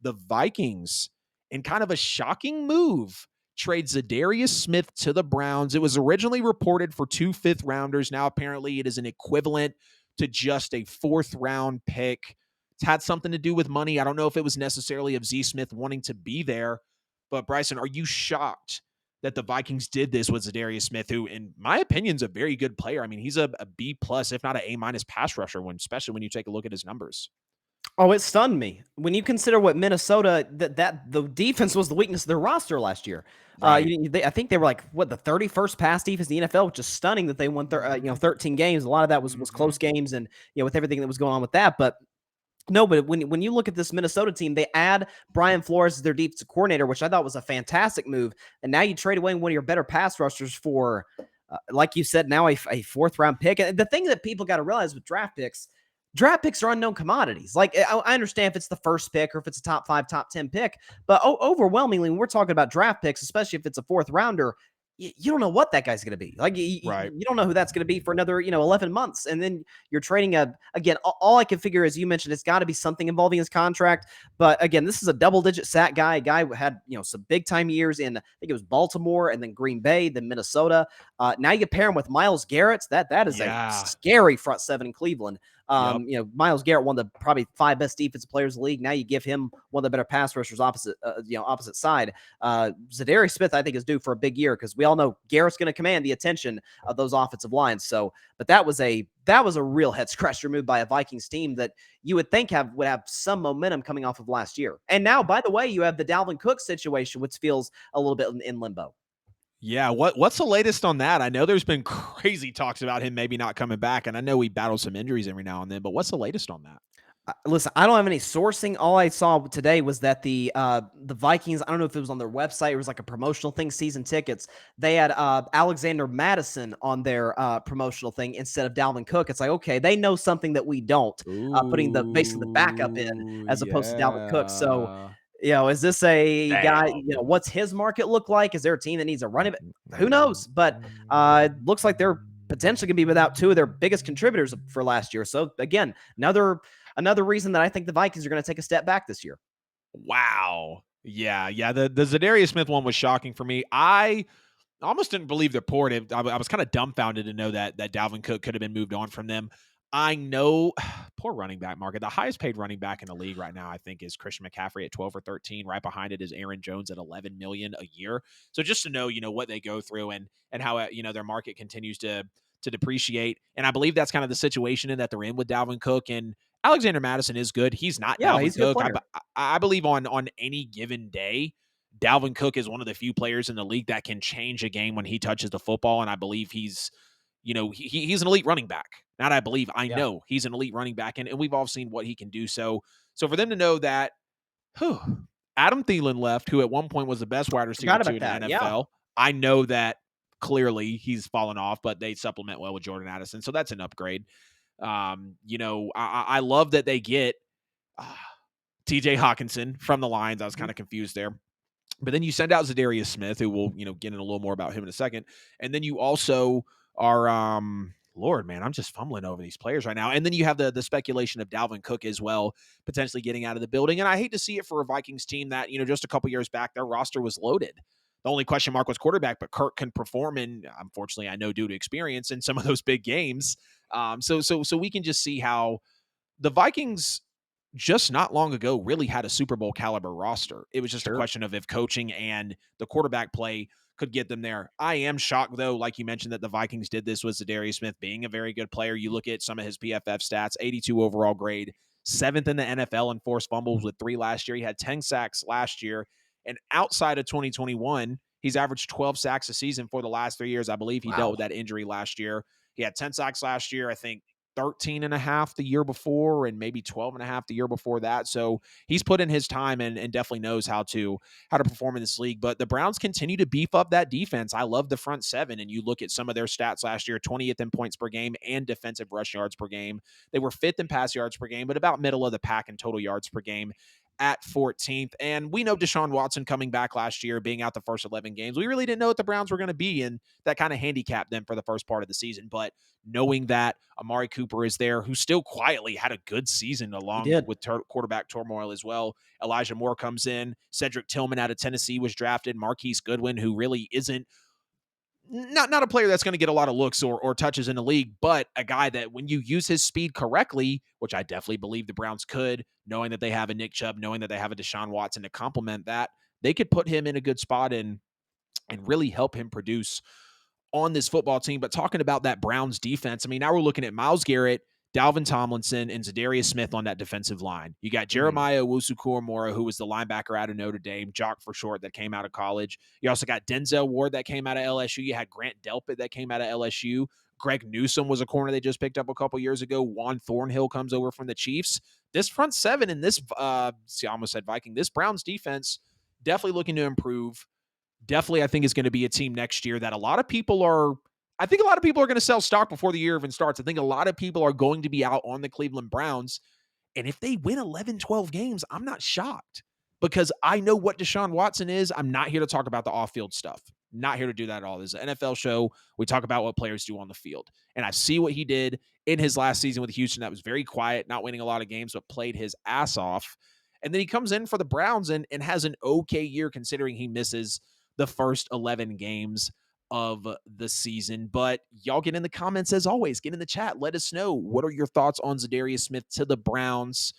the Vikings, in kind of a shocking move, trade Za'Darius Smith to the Browns. It was originally reported for 2 fifth-rounders. Now, apparently, it is an equivalent to just a 4th-round pick. It's had something to do with money. I don't know if it was necessarily of Z Smith wanting to be there. But, Bryson, are you shocked that the Vikings did this with Za'Darius Smith, who, in my opinion, is a very good player? I mean, he's a B+, if not an A- pass rusher, especially when you take a look at his numbers. Oh, it stunned me when you consider what Minnesota that the defense was the weakness of their roster last year. Right. I think they were like what the 31st pass defense in the NFL, which is stunning that they won 13 games. A lot of that was close games, and with everything that was going on with that. But no, but when you look at this Minnesota team, they add Brian Flores as their defensive coordinator, which I thought was a fantastic move. And now you trade away one of your better pass rushers for, like you said, now a 4th-round pick. And the thing that people got to realize with draft picks are unknown commodities. Like, I understand if it's the first pick or if it's a top 5, top 10 pick, but overwhelmingly, when we're talking about draft picks, especially if it's a 4th-rounder, you don't know what that guy's going to be. Like, Right. you don't know who that's going to be for another, 11 months. And then you're trading again, all I can figure, as you mentioned, it's got to be something involving his contract. But again, this is a double-digit sack guy, a guy who had, some big-time years in, I think it was Baltimore and then Green Bay, then Minnesota. Now you pair him with Myles Garrett. That is a scary front seven in Cleveland. Myles Garrett, one of the probably 5 best defensive players in the league. Now you give him one of the better pass rushers opposite side. Za'Darius Smith, I think, is due for a big year because we all know Garrett's going to command the attention of those offensive lines. So, but that was a real head scratcher move by a Vikings team that you would think would have some momentum coming off of last year. And now, by the way, you have the Dalvin Cook situation, which feels a little bit in limbo. Yeah, what's the latest on that? I know there's been crazy talks about him maybe not coming back, and I know he battles some injuries every now and then, but what's the latest on that? Listen, I don't have any sourcing. All I saw today was that the Vikings, I don't know if it was on their website, it was like a promotional thing, season tickets. They had Alexander Madison on their promotional thing instead of Dalvin Cook. It's like, okay, they know something that we don't, putting basically the backup in Ooh, as opposed to Dalvin Cook. So, yeah. is this a guy, Damn. what's his market look like? Is there a team that needs a running back? Who knows? But it looks like they're potentially going to be without 2 of their biggest contributors for last year. So again, another reason that I think the Vikings are going to take a step back this year. Wow. Yeah. The Za'Darius Smith one was shocking for me. I almost didn't believe the report. I was kind of dumbfounded to know that Dalvin Cook could have been moved on from them. I know, poor running back market. The highest paid running back in the league right now, I think, is Christian McCaffrey at 12 or 13. Right behind it is Aaron Jones at 11 million a year. So just to know, what they go through and how their market continues to depreciate. And I believe that's kind of the situation in that they're in with Dalvin Cook. And Alexander Madison is good. He's not Yeah, Dalvin he's a good Cook. player. I believe on any given day, Dalvin Cook is one of the few players in the league that can change a game when he touches the football. And I believe he's an elite running back. Not I believe, I know he's an elite running back. And we've all seen what he can do. So for them to know that, Adam Thielen left, who at one point was the best wide receiver in the NFL. Yeah. I know that clearly he's fallen off, but they supplement well with Jordan Addison. So that's an upgrade. I love that they get TJ Hawkinson from the Lions. I was kind of confused there. But then you send out Za'Darius Smith, who we'll, get in a little more about him in a second. And then you also are, Lord, man, I'm just fumbling over these players right now. And then you have the speculation of Dalvin Cook as well, potentially getting out of the building. And I hate to see it for a Vikings team that, just a couple years back, their roster was loaded. The only question mark was quarterback, but Kirk can perform, and unfortunately, I know due to experience in some of those big games. So we can just see how the Vikings just not long ago really had a Super Bowl caliber roster. It was just a question of if coaching and the quarterback play could get them there. I am shocked, though, like you mentioned, that the Vikings did this with Za'Darius Smith being a very good player. You look at some of his PFF stats, 82 overall grade, 7th in the NFL in forced fumbles with 3 last year. He had 10 sacks last year. And outside of 2021, he's averaged 12 sacks a season for the last 3 years. I believe he dealt with that injury last year. He had 10 sacks last year. I think 13 and a half the year before and maybe 12 and a half the year before that. So he's put in his time and definitely knows how to perform in this league. But the Browns continue to beef up that defense. I love the front 7. And you look at some of their stats last year, 20th in points per game and defensive rush yards per game. They were 5th in pass yards per game, but about middle of the pack in total yards per game. at 14th. And we know Deshaun Watson coming back last year, being out the first 11 games. We really didn't know what the Browns were going to be, and that kind of handicapped them for the first part of the season. But knowing that Amari Cooper is there, who still quietly had a good season He along did. with quarterback turmoil as well. Elijah Moore comes in. Cedric Tillman out of Tennessee was drafted. Marquise Goodwin, who really isn't not a player that's going to get a lot of looks or touches in the league, but a guy that when you use his speed correctly, which I definitely believe the Browns could, knowing that they have a Nick Chubb, knowing that they have a Deshaun Watson to complement that, they could put him in a good spot and really help him produce on this football team. But talking about that Browns defense, I mean, now we're looking at Myles Garrett, Dalvin Tomlinson, and Za'Darius Smith on that defensive line. You got Mhm. Jeremiah Owusu-Koramoah, who was the linebacker out of Notre Dame, Jock for short, that came out of college. You also got Denzel Ward that came out of LSU. You had Grant Delpit that came out of LSU. Greg Newsome was a corner they just picked up a couple years ago. Juan Thornhill comes over from the Chiefs. This front seven in this, see, I almost said Viking, this Browns defense definitely looking to improve. Definitely, I think is going to be a team next year that I think a lot of people are going to sell stock before the year even starts. I think a lot of people are going to be out on the Cleveland Browns. And if they win 11, 12 games, I'm not shocked because I know what Deshaun Watson is. I'm not here to talk about the off field stuff. Not here to do that at all. This is an NFL show. We talk about what players do on the field. And I see what he did in his last season with Houston. That was very quiet, not winning a lot of games, but played his ass off. And then he comes in for the Browns and has an okay year considering he misses the first 11 games of the season. But y'all get in the comments as always. Get in the chat. Let us know. What are your thoughts on Za'Darius Smith to the Browns?